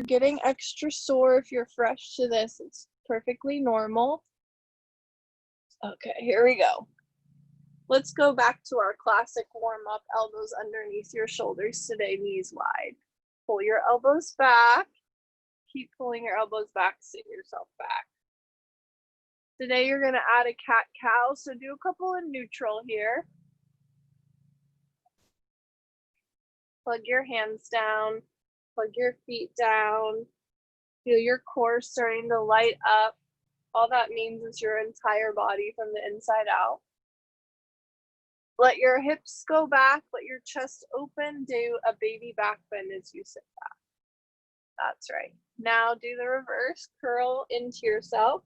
getting extra sore, if you're fresh to this, it's perfectly normal. Okay, here we go. Let's go back to our classic warm-up, elbows underneath your shoulders today, knees wide. Pull your elbows back. Keep pulling your elbows back, sit yourself back. Today you're gonna add a cat-cow, so do a couple in neutral here. Plug your hands down, plug your feet down. Feel your core starting to light up. All that means is your entire body from the inside out. Let your hips go back, let your chest open, do a baby back bend as you sit back. That's right. Now do the reverse, curl into yourself.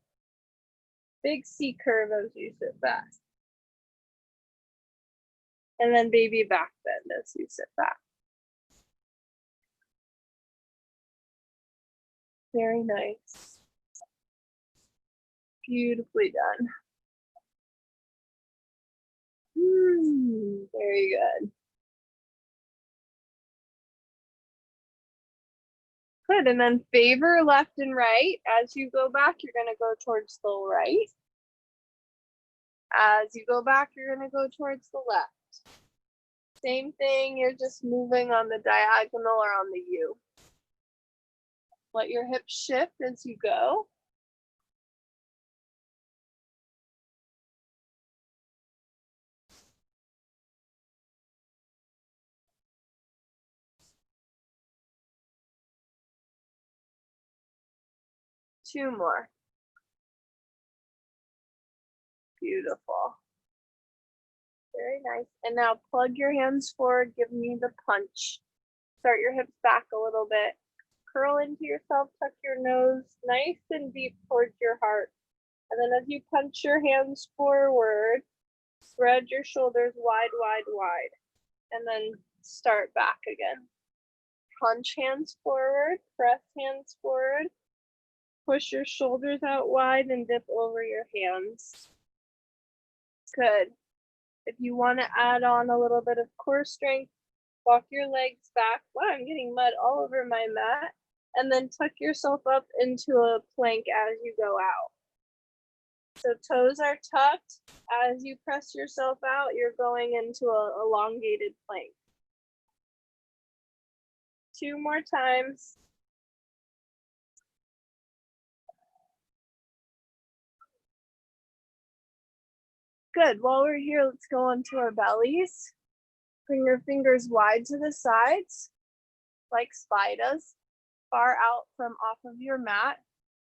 Big C curve as you sit back. And then baby back bend as you sit back. Very nice. Beautifully done. Very good. Good, and then favor left and right. As you go back, you're gonna go towards the right. As you go back, you're gonna go towards the left. Same thing, you're just moving on the diagonal or on the U. Let your hips shift as you go. Two more. Beautiful. Very nice. And now plug your hands forward, give me the punch. Start your hips back a little bit. Curl into yourself, tuck your nose nice and deep towards your heart. And then as you punch your hands forward, spread your shoulders wide, wide, wide. And then start back again. Punch hands forward, press hands forward. Push your shoulders out wide and dip over your hands. Good. If you want to add on a little bit of core strength, walk your legs back. Wow, I'm getting mud all over my mat. And then tuck yourself up into a plank as you go out. So toes are tucked. As you press yourself out, you're going into an elongated plank. Two more times. Good. While we're here, let's go onto our bellies. Bring your fingers wide to the sides, like spiders, far out from off of your mat.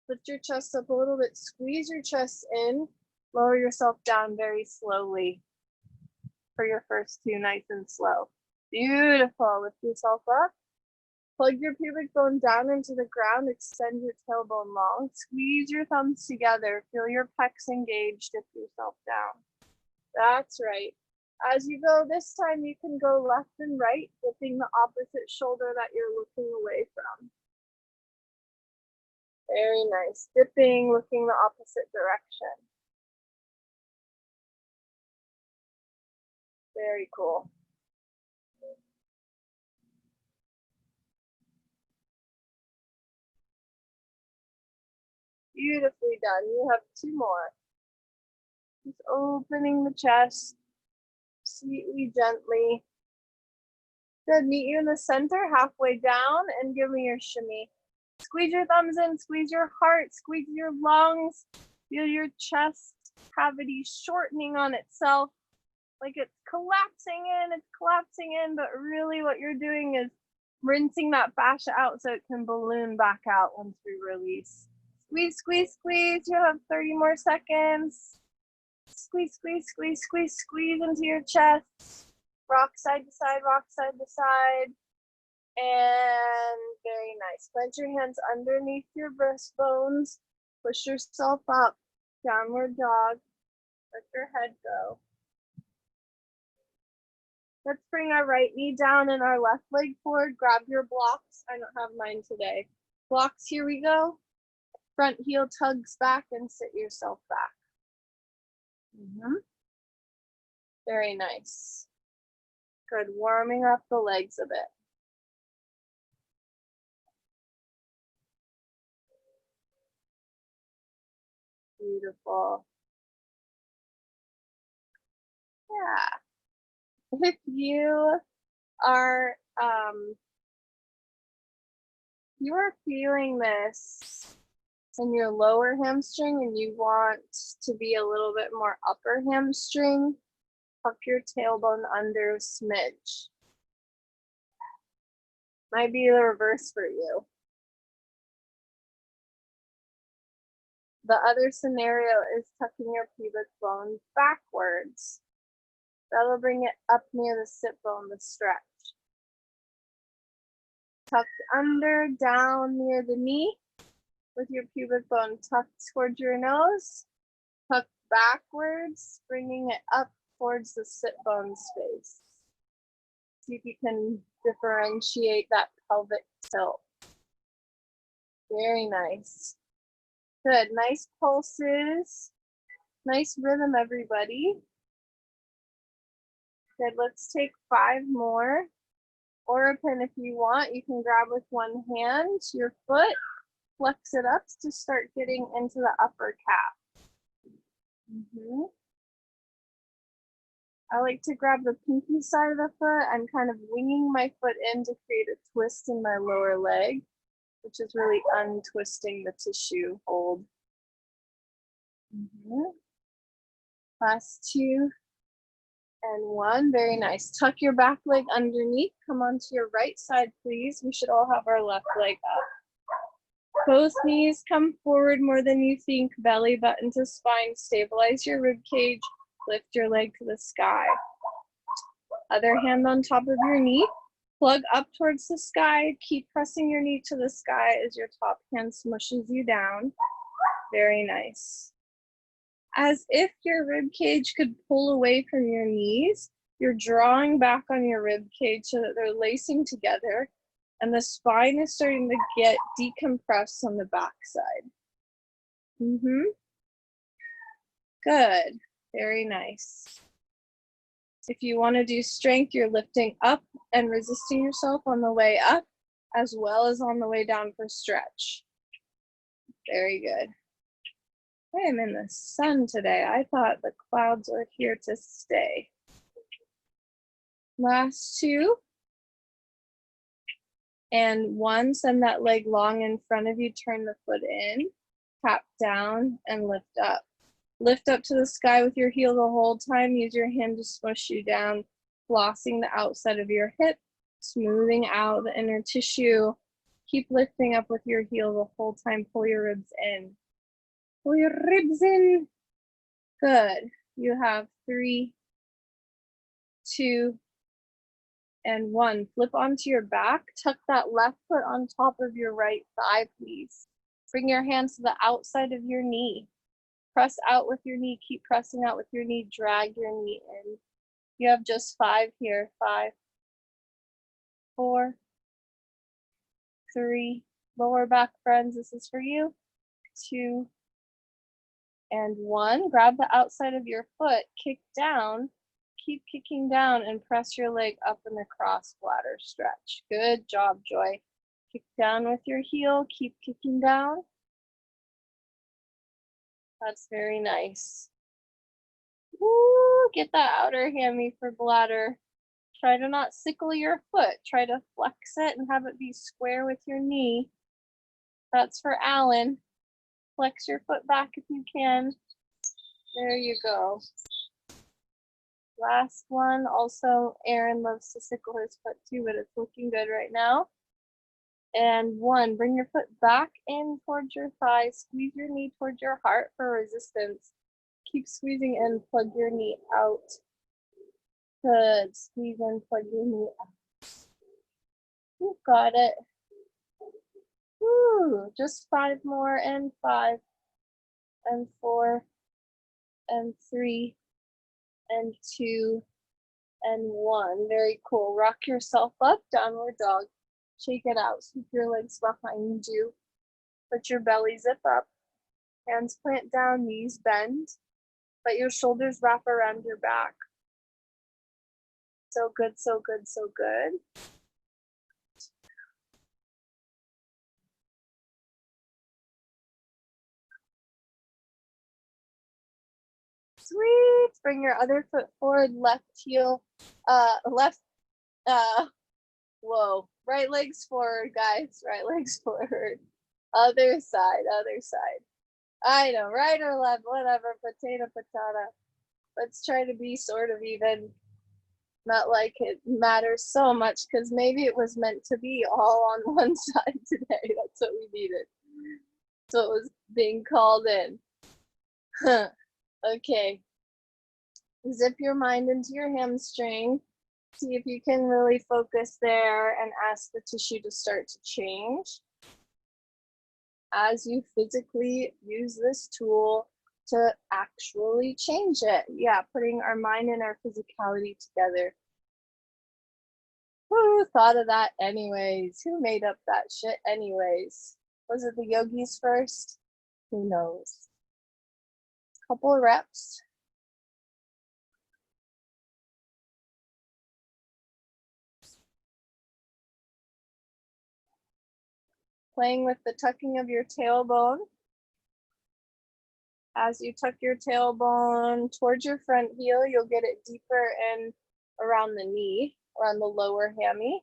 Lift your chest up a little bit, squeeze your chest in, lower yourself down very slowly for your first two, nice and slow. Beautiful. Lift yourself up. Plug your pubic bone down into the ground, extend your tailbone long, squeeze your thumbs together, feel your pecs engaged, dip yourself down. That's right. As you go this time, you can go left and right, dipping the opposite shoulder that you're looking away from. Very nice. Dipping, looking the opposite direction. Very cool. Beautifully done. You have two more. Just opening the chest, sweetly, gently. Good. Meet you in the center, halfway down, and give me your shimmy. Squeeze your thumbs in, squeeze your heart, squeeze your lungs. Feel your chest cavity shortening on itself, like it's collapsing in, but really what you're doing is rinsing that fascia out so it can balloon back out once we release. Squeeze, squeeze, squeeze. You have 30 more seconds. Squeeze, squeeze, squeeze, squeeze, squeeze into your chest. Rock side to side, rock side to side. And very nice. Plant your hands underneath your breastbones. Push yourself up. Downward dog. Let your head go. Let's bring our right knee down and our left leg forward. Grab your blocks. I don't have mine today. Blocks, here we go. Front heel tugs back and sit yourself back. Very nice. Good. Warming up the legs a bit. Beautiful. Yeah. If you are feeling this in your lower hamstring and you want to be a little bit more upper hamstring, tuck your tailbone under a smidge. Might be the reverse for you. The other scenario is tucking your pubic bone backwards. That'll bring it up near the sit bone to stretch. Tucked under, down near the knee with your pubic bone tucked towards your nose. Tuck backwards, bringing it up towards the sit bone space. See if you can differentiate that pelvic tilt. Very nice. Good, nice pulses. Nice rhythm, everybody. Good, let's take 5 more. Or a pin if you want. You can grab with one hand your foot, flex it up to start getting into the upper calf. I like to grab the pinky side of the foot. I'm kind of winging my foot in to create a twist in my lower leg, which is really untwisting the tissue hold. Last 2 and 1. Very nice. Tuck your back leg underneath. Come onto your right side, please. We should all have our left leg up. Both knees come forward more than you think. Belly button to spine. Stabilize your rib cage. Lift your leg to the sky. Other hand on top of your knee. Plug up towards the sky. Keep pressing your knee to the sky as your top hand smushes you down. Very nice. As if your rib cage could pull away from your knees, you're drawing back on your rib cage so that they're lacing together and the spine is starting to get decompressed on the back side. Good. Very nice. If you want to do strength, you're lifting up and resisting yourself on the way up as well as on the way down for stretch. Very good. I am in the sun today. I thought the clouds were here to stay. Last 2. And 1, send that leg long in front of you, turn the foot in, tap down and lift up. Lift up to the sky with your heel the whole time. Use your hand to smush you down, flossing the outside of your hip, smoothing out the inner tissue. Keep lifting up with your heel the whole time. Pull your ribs in. Pull your ribs in. Good. You have 3, 2, and 1. Flip onto your back. Tuck that left foot on top of your right thigh, please. Bring your hands to the outside of your knee. Press out with your knee. Keep pressing out with your knee. Drag your knee in. You have just 5 here. 5, 4, 3. Lower back, friends. This is for you. 2, and 1. Grab the outside of your foot, kick down, keep kicking down and press your leg up in the cross bladder stretch. Good job, Joy. Kick down with your heel, keep kicking down. That's very nice. Woo, get that outer hammy for bladder. Try to not sickle your foot. Try to flex it and have it be square with your knee. That's for Alan. Flex your foot back if you can. There you go. Last one. Also, Aaron loves to sickle his foot too, but it's looking good right now. And 1, bring your foot back in towards your thigh. Squeeze your knee towards your heart for resistance. Keep squeezing in, plug your knee out. Good. Squeeze in, plug your knee out. You got it. Woo. Just 5 more, and 5, and 4, and 3, and 2, and 1. Very cool. Rock yourself up, downward dog. Shake it out. Sweep your legs behind you. Put your belly zip up. Hands plant down, knees bend. Let your shoulders wrap around your back. So good, so good, so good. Sweet. Bring your other foot forward, left heel, whoa, right leg's forward, guys. Right leg's forward. Other side, other side. I know, right or left, whatever, potato, patata. Let's try to be sort of even. Not like it matters so much, because maybe it was meant to be all on one side today. That's what we needed. So it was being called in. Okay. Zip your mind into your hamstring. See if you can really focus there and ask the tissue to start to change as you physically use this tool to actually change it. Yeah, putting our mind and our physicality together. Who thought of that anyways? Who made up that shit anyways? Was it the yogis first? Who knows? Couple of reps. Playing with the tucking of your tailbone. As you tuck your tailbone towards your front heel, you'll get it deeper in around the knee, around the lower hammy.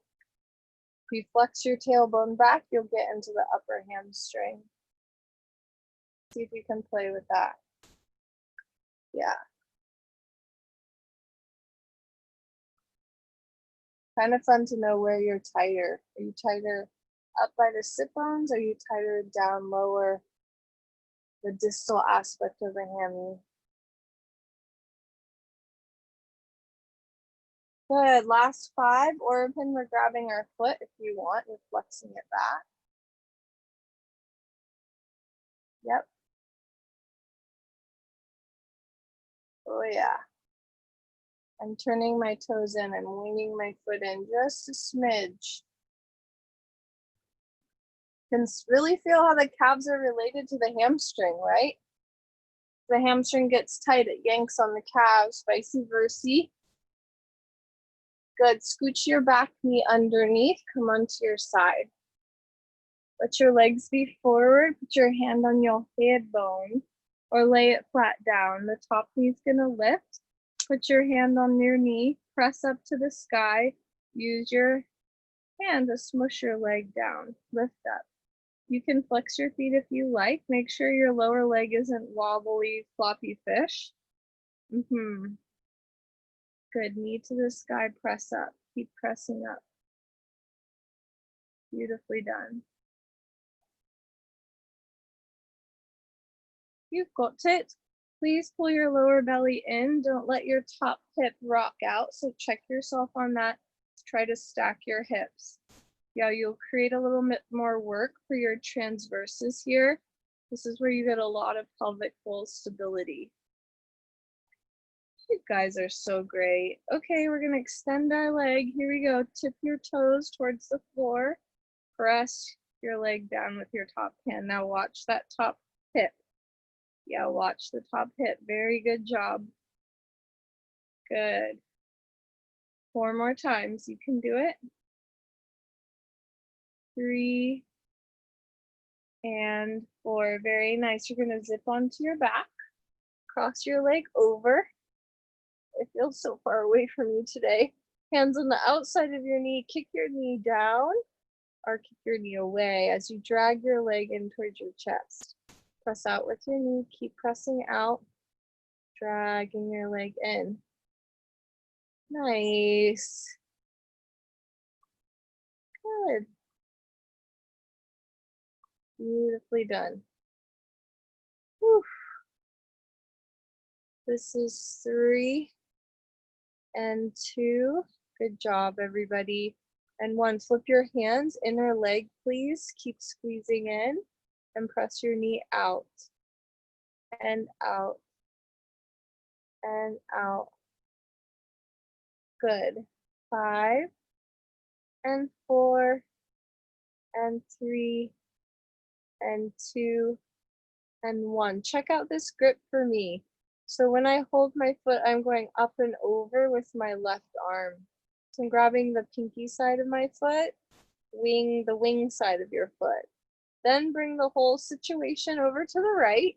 If you flex your tailbone back, you'll get into the upper hamstring. See if you can play with that. Yeah. Kind of fun to know where you're tighter. Are you tighter up by the sit bones? Or are you tighter down lower, the distal aspect of the hammy? Good. Last 5. Orpin, we're grabbing our foot if you want. We're flexing it back. Yep. Oh yeah. I'm turning my toes in. I'm winging my foot in just a smidge. You can really feel how the calves are related to the hamstring, right? The hamstring gets tight, it yanks on the calves, vice versa. Good. Scooch your back knee underneath. Come onto your side. Let your legs be forward. Put your hand on your head bone or lay it flat down. The top knee's gonna lift. Put your hand on your knee. Press up to the sky. Use your hand to smush your leg down. Lift up. You can flex your feet if you like. Make sure your lower leg isn't wobbly, floppy fish. Good. Knee to the sky, press up. Keep pressing up. Beautifully done. You've got it. Please pull your lower belly in. Don't let your top hip rock out. So check yourself on that. Try to stack your hips. Yeah, you'll create a little bit more work for your transverses here. This is where you get a lot of pelvic floor stability. You guys are so great. Okay, we're gonna extend our leg. Here we go. Tip your toes towards the floor. Press your leg down with your top hand. Now watch that top hip. Yeah, watch the top hip. Very good job. Good. 4 more times. You can do it. 3 and 4. Very nice. You're going to zip onto your back. Cross your leg over. It feels so far away from you today. Hands on the outside of your knee. Kick your knee down or kick your knee away as you drag your leg in towards your chest. Press out with your knee. Keep pressing out. Dragging your leg in. Nice. Good. Beautifully done. Whew. This is 3 and 2. Good job, everybody. And 1, flip your hands, inner leg, please. Keep squeezing in and press your knee out and out and out. Good. 5 and 4 and 3 and 2 and 1. Check out this grip for me. So when I hold my foot, I'm going up and over with my left arm. So I'm grabbing the pinky side of my foot, the wing side of your foot. Then bring the whole situation over to the right.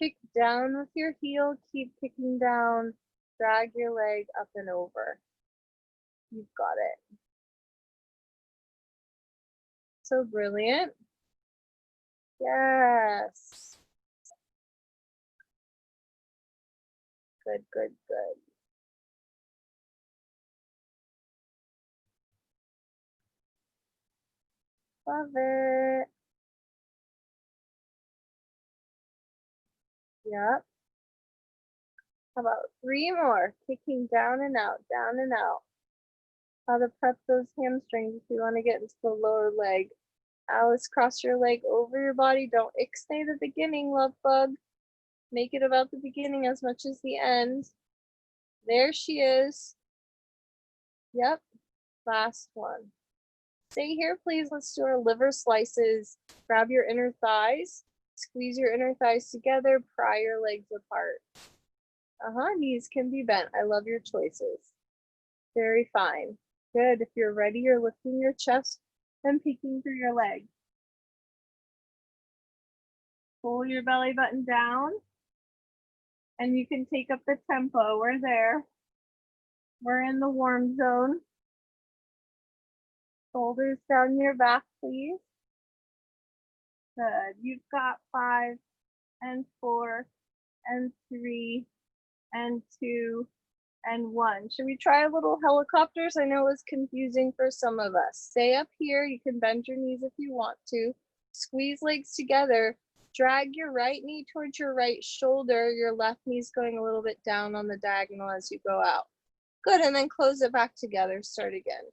kick down with your heel, keep kicking down, drag your leg up and over. You've got it. So brilliant. Yes. Good, good, good. Love it. Yep. How about 3 more? Kicking down and out, down and out. How to prep those hamstrings if you want to get into the lower leg. Alice, cross your leg over your body. Don't ixnay the beginning, love bug. Make it about the beginning as much as the end. There she is. Yep. Last one. Stay here, please. Let's do our liver slices. Grab your inner thighs. Squeeze your inner thighs together. Pry your legs apart. Knees can be bent. I love your choices. Very fine. Good. If you're ready, you're lifting your chest and peeking through your leg. Pull your belly button down. And you can take up the tempo. We're there. We're in the warm zone. Shoulders down your back, please. Good. You've got 5 and 4 and 3 and 2 and 1. Should we try a little helicopters? I know it was confusing for some of us. Stay up here. You can bend your knees if you want to. Squeeze legs together. Drag your right knee towards your right shoulder. Your left knee's going a little bit down on the diagonal as you go out. Good, and then close it back together. Start again.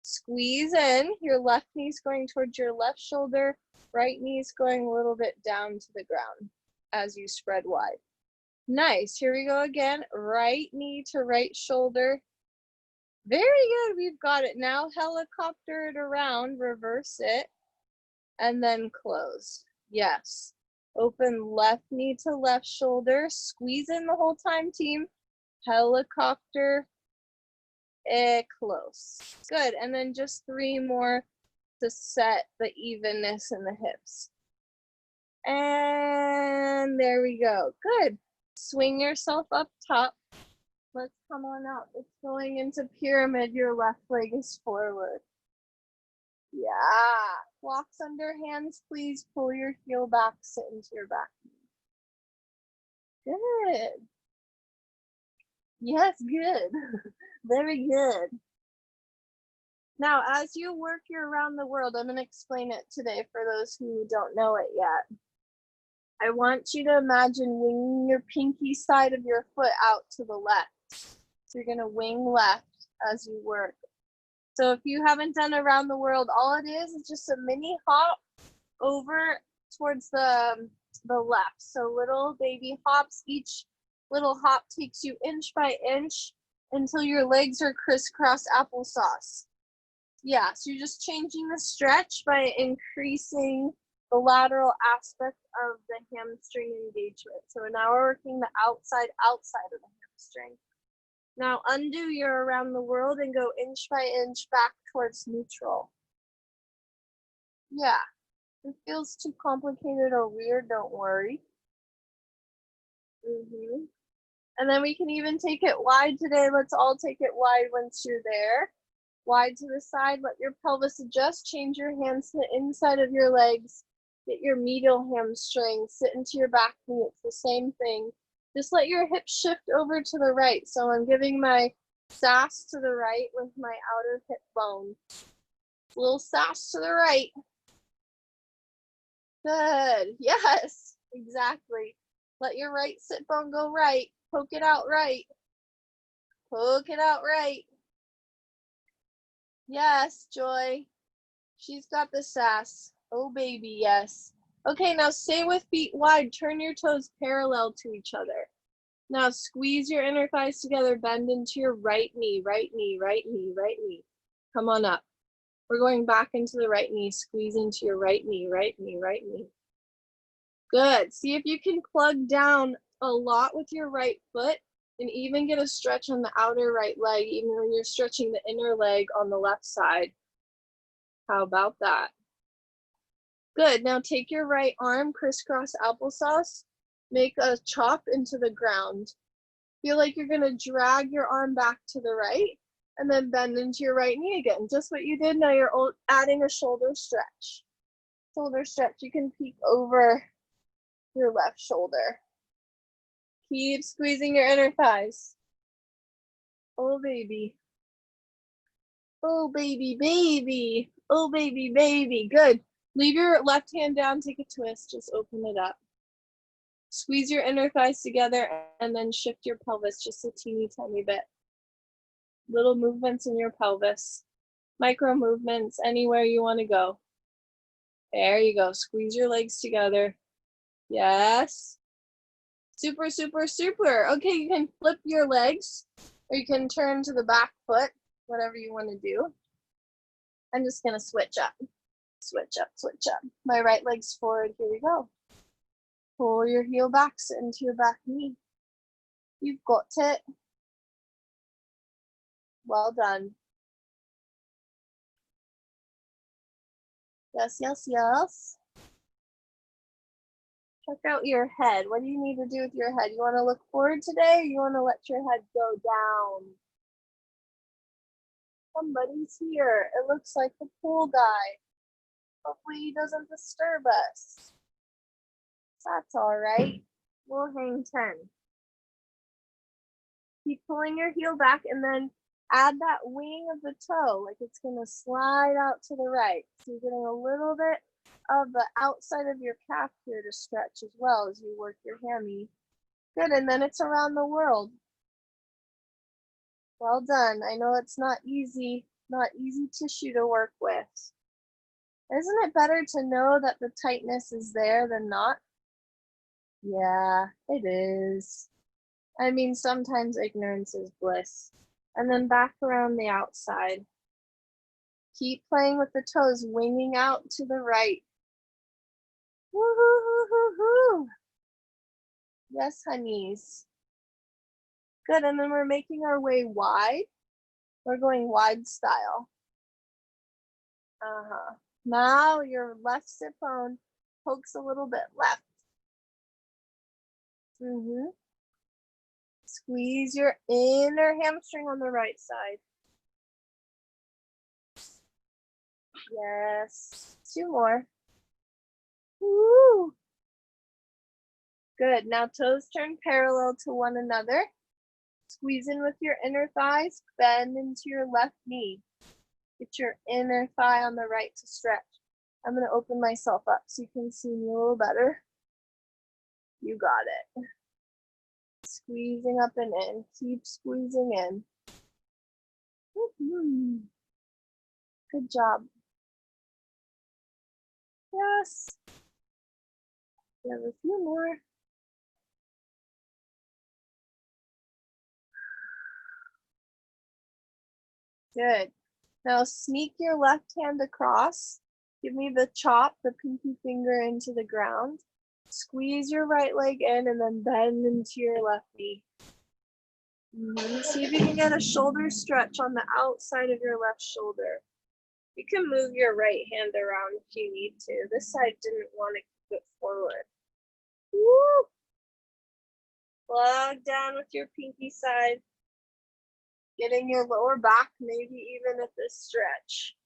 Squeeze in. Your left knee's going towards your left shoulder. Right knee's going a little bit down to the ground as you spread wide. Nice. Here we go again. Right knee to right shoulder. Very good. We've got it. Now helicopter it around. Reverse it. And then close. Yes. Open left knee to left shoulder. Squeeze in the whole time, team. Helicopter. Close. Good. And then just 3 more to set the evenness in the hips. And there we go. Good. Swing yourself up top. Let's come on out. It's going into pyramid. Your left leg is forward. Yeah. Blocks under hands, please. Pull your heel back, sit into your back. Good. Yes, good. Very good. Now, as you work your around the world, I'm going to explain it today for those who don't know it yet. I want you to imagine winging your pinky side of your foot out to the left. So you're going to wing left as you work. So if you haven't done around the world, all it is just a mini hop over towards the left. So little baby hops. Each little hop takes you inch by inch until your legs are crisscross applesauce. Yeah, so you're just changing the stretch by increasing the lateral aspect of the hamstring engagement. So now we're working the outside of the hamstring. Now undo your around the world and go inch by inch back towards neutral. Yeah, if it feels too complicated or weird, don't worry. And then we can even take it wide today. Let's all take it wide once you're there. Wide to the side, let your pelvis adjust, change your hands to the inside of your legs, get your medial hamstring, sit into your back knee, it's the same thing. Just let your hips shift over to the right. So I'm giving my sass to the right with my outer hip bone. Little sass to the right. Good, yes, exactly. Let your right sit bone go right, poke it out right. Poke it out right. Yes, Joy. She's got the sass. Oh, baby, yes. Okay, now stay with feet wide. Turn your toes parallel to each other. Now squeeze your inner thighs together. Bend into your right knee, right knee, right knee, right knee. Come on up. We're going back into the right knee. Squeeze into your right knee, right knee, right knee. Good. See if you can plug down a lot with your right foot and even get a stretch on the outer right leg, even when you're stretching the inner leg on the left side. How about that? Good. Now take your right arm, crisscross applesauce. make a chop into the ground. Feel like you're gonna drag your arm back to the right and then bend into your right knee again. Just what you did. Now you're adding a shoulder stretch. Shoulder stretch. You can peek over your left shoulder. Keep squeezing your inner thighs. Oh, baby. Oh, baby, baby. Oh, baby, baby. Good. Leave your left hand down, take a twist, just open it up. Squeeze your inner thighs together and then shift your pelvis just a teeny tiny bit. Little movements in your pelvis. Micro movements anywhere you want to go. There you go. Squeeze your legs together. Yes. Super, super, super. Okay, you can flip your legs or you can turn to the back foot, whatever you want to do. I'm just going to switch up. Switch up, switch up. My right leg's forward. Here we go. Pull your heel back, sit into your back knee. You've got it. Well done. Yes, yes, yes. Check out your head. What do you need to do with your head? You want to look forward today or you want to let your head go down? Somebody's here. It looks like the pool guy. Hopefully he doesn't disturb us. That's all right. We'll hang 10. Keep pulling your heel back and then add that wing of the toe, like it's going to slide out to the right. So you're getting a little bit of the outside of your calf here to stretch as well as you work your hammy. Good, and then it's around the world. Well done. I know it's not easy tissue to work with. Isn't it better to know that the tightness is there than not? Yeah, it is. I mean, sometimes ignorance is bliss. And then back around the outside. Keep playing with the toes, winging out to the right. Woo-hoo-hoo-hoo-hoo. Yes, honeys. Good, and then we're making our way wide. We're going wide style. Now your left sit bone pokes a little bit left. Squeeze your inner hamstring on the right side. Yes, 2 more. Woo! Good, now toes turn parallel to one another. Squeeze in with your inner thighs, bend into your left knee. Get your inner thigh on the right to stretch. I'm going to open myself up so you can see me a little better. You got it. Squeezing up and in. Keep squeezing in. Good job. Yes. We have a few more. Good. Now sneak your left hand across. Give me the chop, the pinky finger into the ground. Squeeze your right leg in and then bend into your left knee. See if you can get a shoulder stretch on the outside of your left shoulder. You can move your right hand around if you need to. This side didn't want to keep it forward. Woo! Plug down with your pinky side. Getting your lower back, maybe even at this stretch.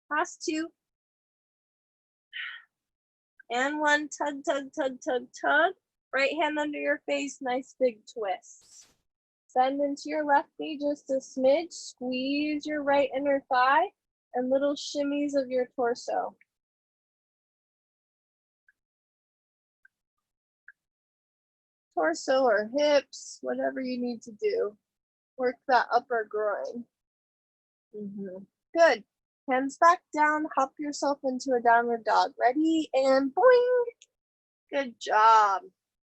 Last 2. And 1, tug, tug, tug, tug, tug. Right hand under your face, nice big twist. Bend into your left knee just a smidge. Squeeze your right inner thigh and little shimmies of your torso. Torso or hips, whatever you need to do. Work that upper groin. Good. Hands back down, hop yourself into a downward dog. Ready, and boing. Good job.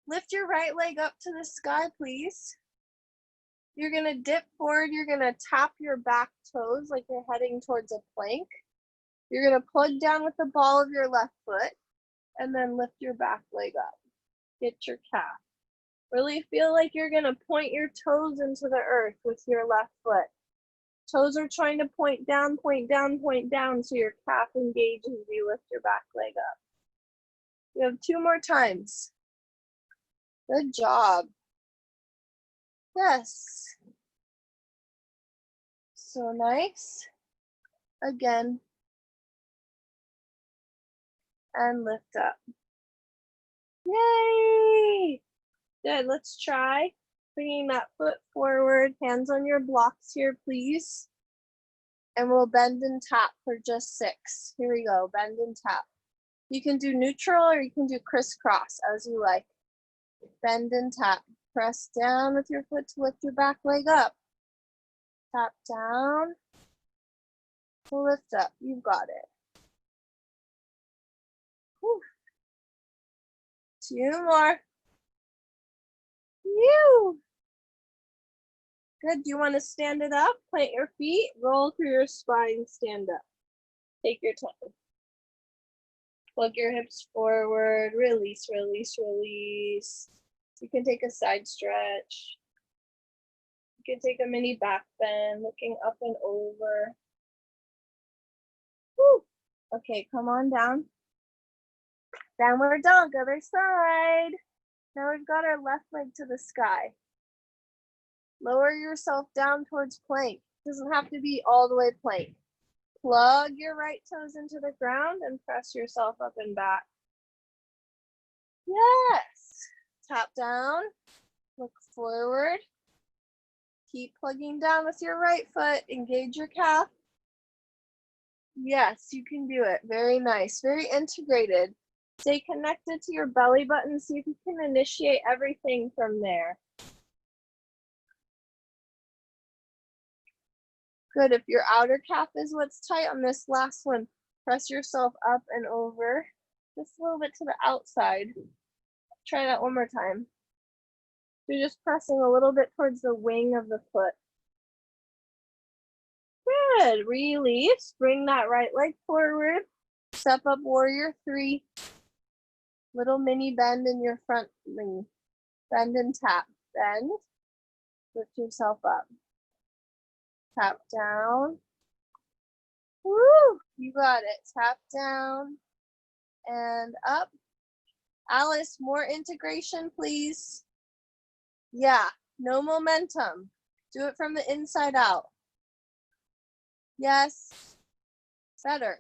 Lift your right leg up to the sky, please. You're gonna dip forward. You're gonna tap your back toes like you're heading towards a plank. You're gonna plug down with the ball of your left foot and then lift your back leg up. Get your calf. Really feel like you're gonna point your toes into the earth with your left foot. Toes are trying to point down, point down, point down, so your calf engages as you lift your back leg up. You have 2 more times. Good job. Yes. So nice. Again. And lift up. Yay! Good, let's try bringing that foot forward, hands on your blocks here, please. And we'll bend and tap for just 6. Here we go, bend and tap. You can do neutral or you can do crisscross as you like. Bend and tap. Press down with your foot to lift your back leg up. Tap down. Lift up. You've got it. Whew. 2 more. You. Good. Do you want to stand it up? Plant your feet. Roll through your spine. Stand up. Take your time. Plug your hips forward. Release, release, release. You can take a side stretch. You can take a mini back bend, looking up and over. Woo. Okay, come on down. Downward dog, other side. Now we've got our left leg to the sky. Lower yourself down towards plank. Doesn't have to be all the way plank. Plug your right toes into the ground and press yourself up and back. Yes. Tap down. Look forward. Keep plugging down with your right foot. Engage your calf. Yes, you can do it. Very nice. Very integrated. Stay connected to your belly button. See if you can initiate everything from there. Good. If your outer calf is what's tight on this last one, press yourself up and over. Just a little bit to the outside. Try that one more time. You're just pressing a little bit towards the wing of the foot. Good. Release. Bring that right leg forward. Step up, warrior 3. Little mini bend in your front knee. Bend and tap. Bend. Lift yourself up. Tap down. Woo! You got it. Tap down and up. Alice, more integration, please. Yeah, no momentum. Do it from the inside out. Yes. Better.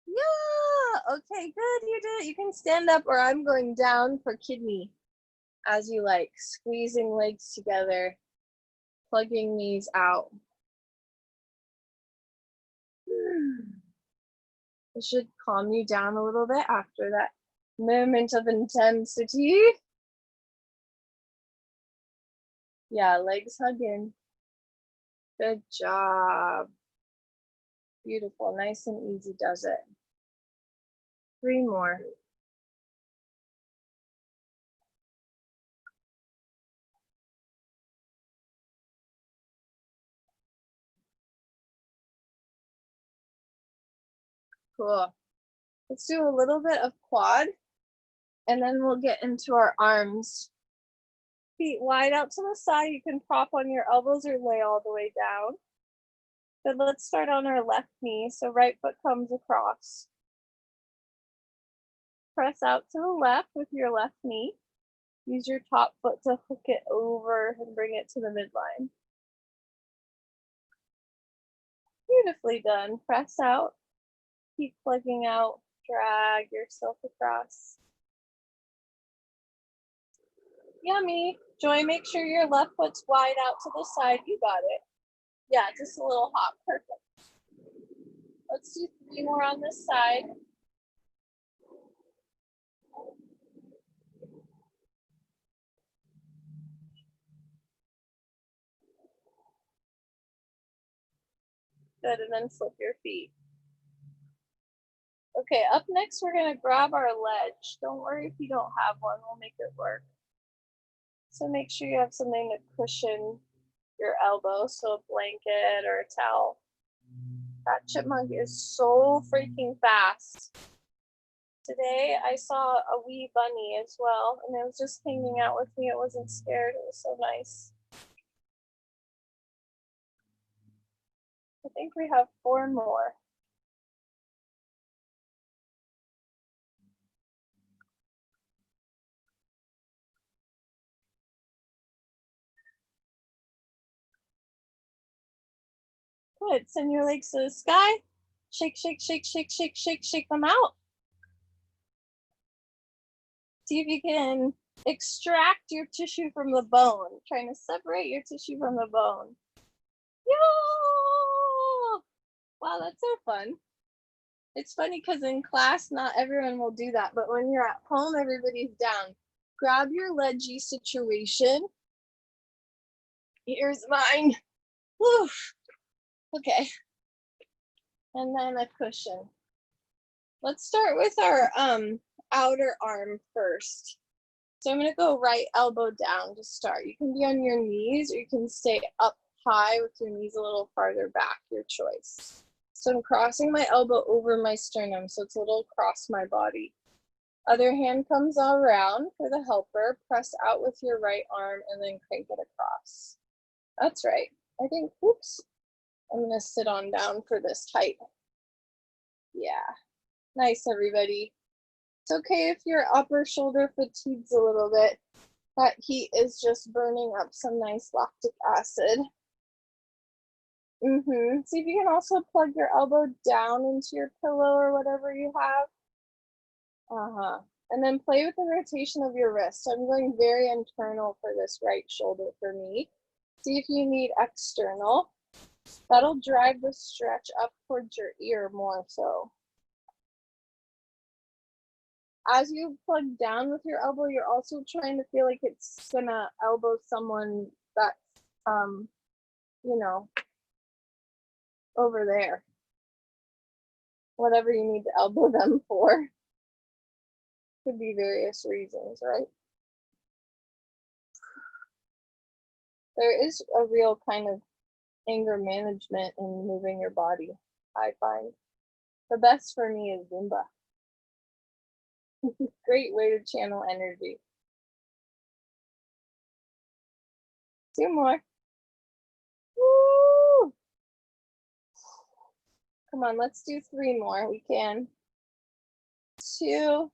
Yeah. Okay, good. You did it. You can stand up or I'm going down for kidney as you like. Squeezing legs together. Plugging knees out. It should calm you down a little bit after that moment of intensity. Yeah, legs hug in. Good job. Beautiful, nice and easy does it. 3 more. Cool. Let's do a little bit of quad and then we'll get into our arms. Feet wide out to the side. You can prop on your elbows or lay all the way down. But let's start on our left knee. So right foot comes across. Press out to the left with your left knee. Use your top foot to hook it over and bring it to the midline. Beautifully done. Press out. Keep plugging out. Drag yourself across. Yummy. Joy, make sure your left foot's wide out to the side. You got it. Yeah, just a little hop. Perfect. Let's do 3 more on this side. Good, and then flip your feet. Okay, up next, we're gonna grab our ledge. Don't worry if you don't have one, we'll make it work. So make sure you have something to cushion your elbow, so a blanket or a towel. That chipmunk is so freaking fast. Today, I saw a wee bunny as well, and it was just hanging out with me. It wasn't scared, it was so nice. I think we have 4 more. Good. Send your legs to the sky. Shake, shake, shake, shake, shake, shake, shake them out. See if you can extract your tissue from the bone. Trying to separate your tissue from the bone. Yo! Wow, that's so fun. It's funny because in class, not everyone will do that, but when you're at home, everybody's down. Grab your ledgy situation. Here's mine. Woo. Okay. And then a cushion. Let's start with our outer arm first. So I'm going to go right elbow down to start. You can be on your knees or you can stay up high with your knees a little farther back, your choice. So I'm crossing my elbow over my sternum, so it's a little across my body. Other hand comes all around for the helper. Press out with your right arm and then crank it across. That's right. I think, oops, I'm going to sit on down for this height. Yeah. Nice, everybody. It's okay if your upper shoulder fatigues a little bit. That heat is just burning up some nice lactic acid. See if you can also plug your elbow down into your pillow or whatever you have. And then play with the rotation of your wrist. So I'm going very internal for this right shoulder for me. See if you need external. That'll drive the stretch up towards your ear more so. As you plug down with your elbow, you're also trying to feel like it's gonna elbow someone that's, you know, over there. Whatever you need to elbow them for. Could be various reasons, right? There is a real kind of anger management in moving your body, I find. The best for me is Zumba. Great way to channel energy. 2 more. Woo! Come on, let's do 3 more. We can. 2,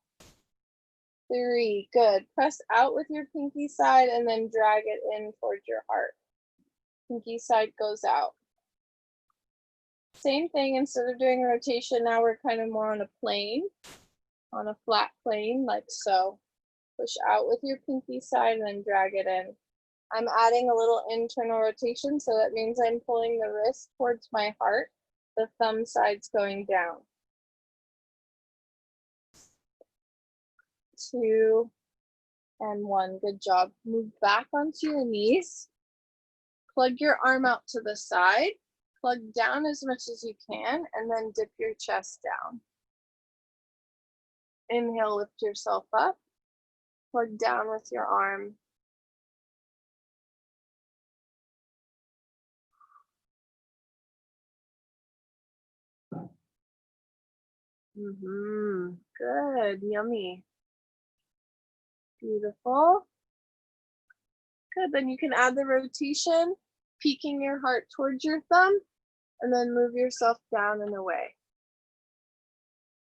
3. Good. Press out with your pinky side and then drag it in towards your heart. Pinky side goes out. Same thing, instead of doing rotation, now we're kind of more on a plane, on a flat plane, like so. Push out with your pinky side and then drag it in. I'm adding a little internal rotation, so that means I'm pulling the wrist towards my heart. The thumb side's going down. 2 and 1. Good job. Move back onto your knees. Plug your arm out to the side. Plug down as much as you can, and then dip your chest down. Inhale, lift yourself up. Plug down with your arm. Good, yummy. Beautiful. Good, then you can add the rotation, peeking your heart towards your thumb, and then move yourself down and away.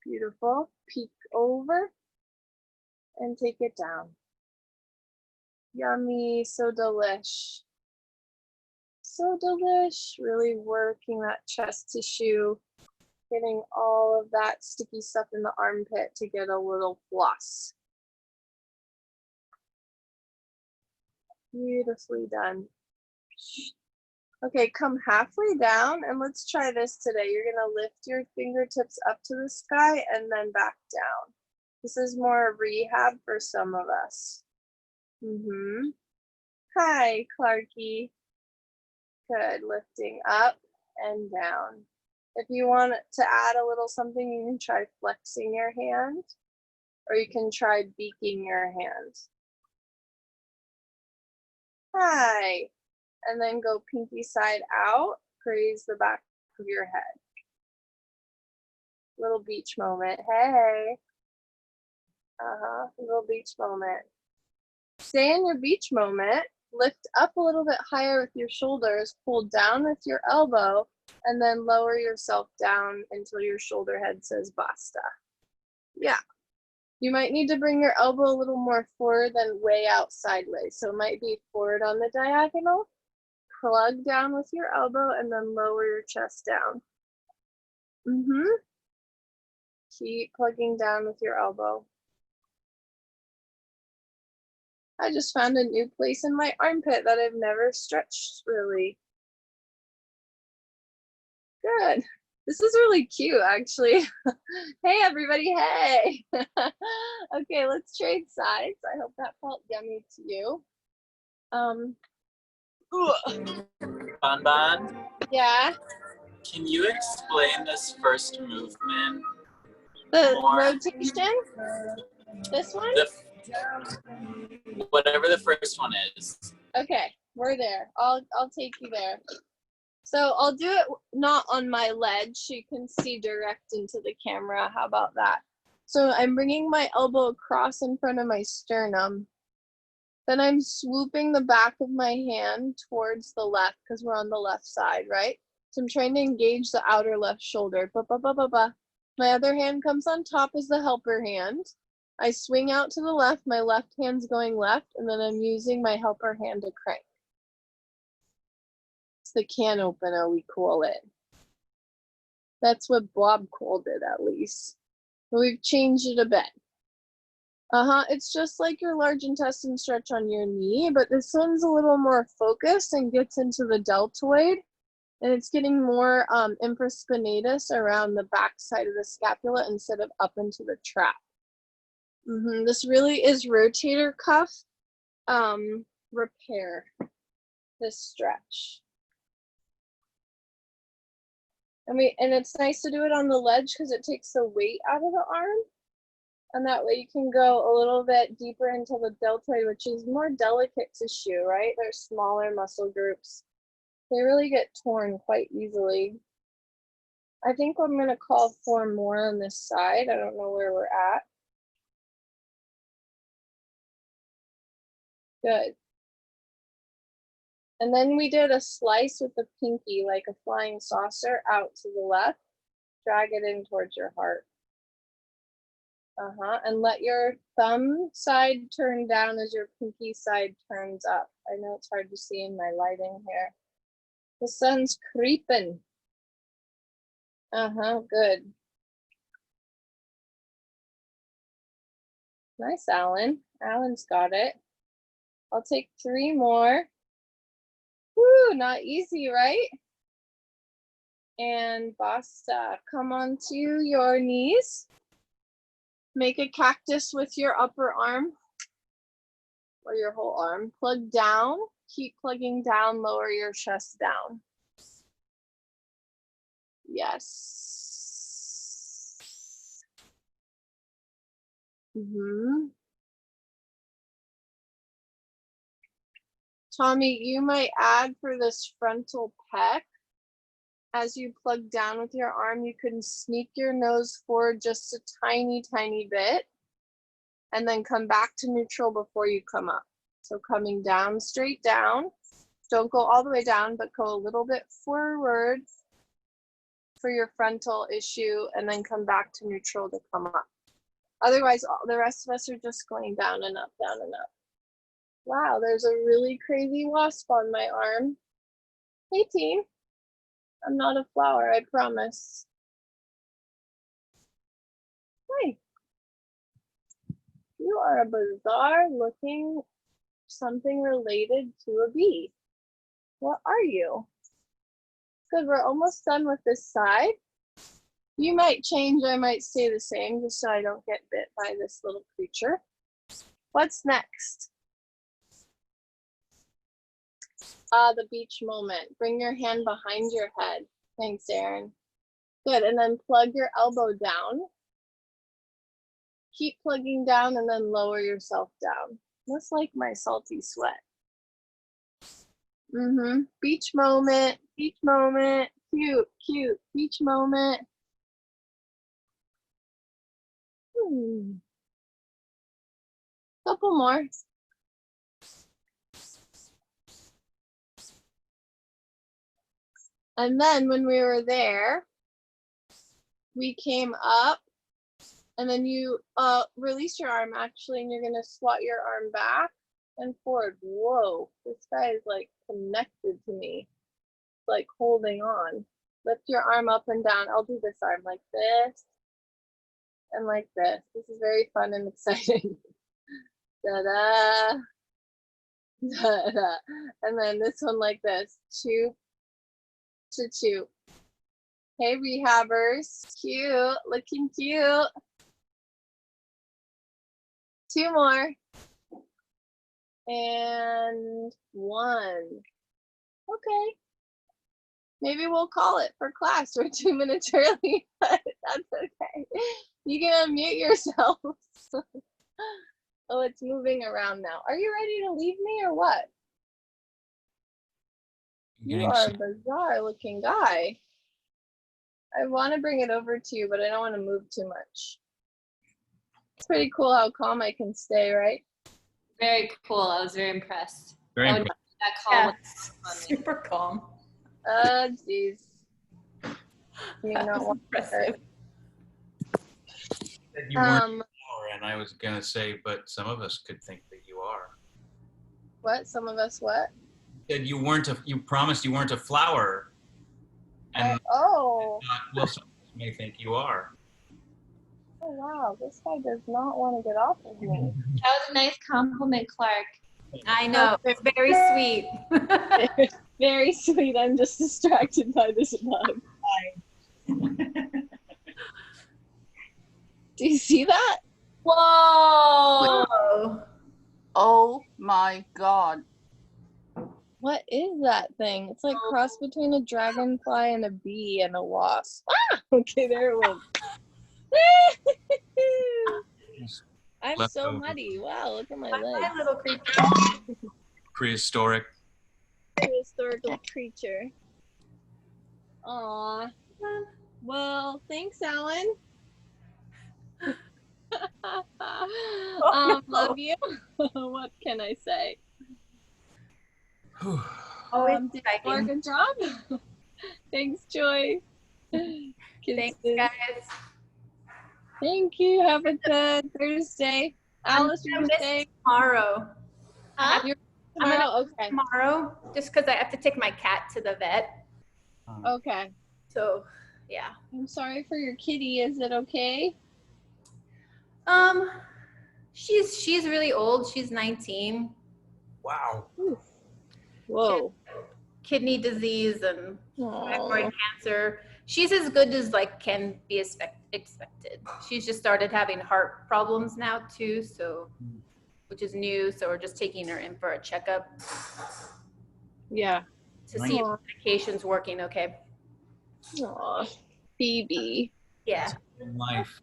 Beautiful. Peek over and take it down. Yummy, so delish. So delish. Really working that chest tissue, getting all of that sticky stuff in the armpit to get a little floss. Beautifully done. Okay, come halfway down and let's try this today. You're gonna lift your fingertips up to the sky and then back down. This is more rehab for some of us. Hi, Clarky. Good, lifting up and down. If you want to add a little something, you can try flexing your hand, or you can try beaking your hand. Hi. And then go pinky side out, graze the back of your head. Little beach moment. Hey. Little beach moment. Stay in your beach moment. Lift up a little bit higher with your shoulders, pull down with your elbow, and then lower yourself down until your shoulder head says basta. Yeah. You might need to bring your elbow a little more forward than way out sideways. So it might be forward on the diagonal. plug down with your elbow and then lower your chest down. Keep plugging down with your elbow. I just found a new place in my armpit that I've never stretched really. Good. This is really cute, actually. Hey, everybody. Hey. Okay, let's trade sides. I hope that felt yummy to you. Bon. Yeah. Can you explain this first movement? The more? Rotation? This one? Whatever the first one is. Okay, we're there. I'll take you there. So I'll do it not on my ledge so you can see direct into the camera. How about that? So I'm bringing my elbow across in front of my sternum. Then I'm swooping the back of my hand towards the left because we're on the left side, right? So I'm trying to engage the outer left shoulder. My other hand comes on top as the helper hand. I swing out to the left, my left hand's going left, and then I'm using my helper hand to crank. It's the can opener, we call it. That's what Bob called it, at least. But we've changed it a bit. It's just like your large intestine stretch on your knee, but this one's a little more focused and gets into the deltoid. And it's getting more infraspinatus around the back side of the scapula instead of up into the trap. This really is rotator cuff repair, this stretch. And it's nice to do it on the ledge because it takes the weight out of the arm. And that way you can go a little bit deeper into the deltoid, which is more delicate tissue, right? They're smaller muscle groups. They really get torn quite easily. I think I'm going to call for more on this side. I don't know where we're at. Good. And then we did a slice with the pinky, like a flying saucer, out to the left. Drag it in towards your heart. And let your thumb side turn down as your pinky side turns up. I know it's hard to see in my lighting here. The sun's creeping. Good. Nice, Alan. Alan's got it. I'll take 3 more. Woo, not easy, right? And basta. Come onto your knees. Make a cactus with your upper arm or your whole arm. Plug down. Keep plugging down. Lower your chest down. Yes. Tommy, you might add for this frontal pec, as you plug down with your arm, you can sneak your nose forward just a tiny, tiny bit, and then come back to neutral before you come up. So coming down, straight down. Don't go all the way down, but go a little bit forward for your frontal issue, and then come back to neutral to come up. Otherwise, all the rest of us are just going down and up, down and up. Wow, there's a really crazy wasp on my arm. Hey, team. I'm not a flower, I promise. Hi. You are a bizarre looking something related to a bee. What are you? Good, we're almost done with this side. You might change, I might stay the same, just so I don't get bit by this little creature. What's next? The beach moment. Bring your hand behind your head. Thanks, Aaron. Good, and then plug your elbow down. Keep plugging down and then lower yourself down. Just like my salty sweat. Beach moment, beach moment. Cute, cute, beach moment. Couple more. And then when we were there, we came up and then you release your arm actually, and you're gonna swat your arm back and forward. Whoa, this guy is like connected to me, like holding on. Lift your arm up and down. I'll do this arm like this and like this. This is very fun and exciting. Da-da, da-da. And then this one like this. Choop, choop. Hey, rehabbers. Cute. Looking cute. 2 more. And 1. Okay. Maybe we'll call it for class. We're 2 minutes early, but that's okay. You can unmute yourselves. Oh, it's moving around now. Are you ready to leave me or what? You are a bizarre looking guy. I want to bring it over to you, but I don't want to move too much. It's pretty cool how calm I can stay, right? Very cool. I was very impressed. Very Oh, impressive. that call was Super calm. Jeez. You not want Impressive. Said you weren't a flower, and I was gonna say, but some of us could think that you are. What? Some of us what? Said you weren't a. You promised you weren't a flower, and Oh. well, some of us may think you are. Oh wow, this guy does not want to get off of me. That was a nice compliment, Clark. I know. They're very sweet. Very sweet. I'm just distracted by this bug. Do you see that? Whoa! Oh my God. What is that thing? It's like cross between a dragonfly and a bee and a wasp. Ah! Okay, there it went. I'm Left so over. muddy. Wow, look at my My legs. little creature. Prehistoric. Prehistorical creature. Aw. Well, thanks, Alan. Love you. What can I say? Always Did you do a exciting. good job? Thanks, Joy. Thanks, Kisses. guys. Thank you. Have a good Thursday. Alice, I'm you gonna miss stay tomorrow. tomorrow? Okay. Tomorrow, just because I have to take my cat to the vet. Okay. So, yeah. I'm sorry for your kitty. Is it okay? She's really old. She's 19. Wow. Whoa. Kidney disease and Aw. thyroid cancer. She's as good as like can be expected. She's just started having heart problems now too, so which is new. So we're just taking her in for a checkup Yeah. to see if the medication's working okay. Aw. Phoebe. Yeah. In life.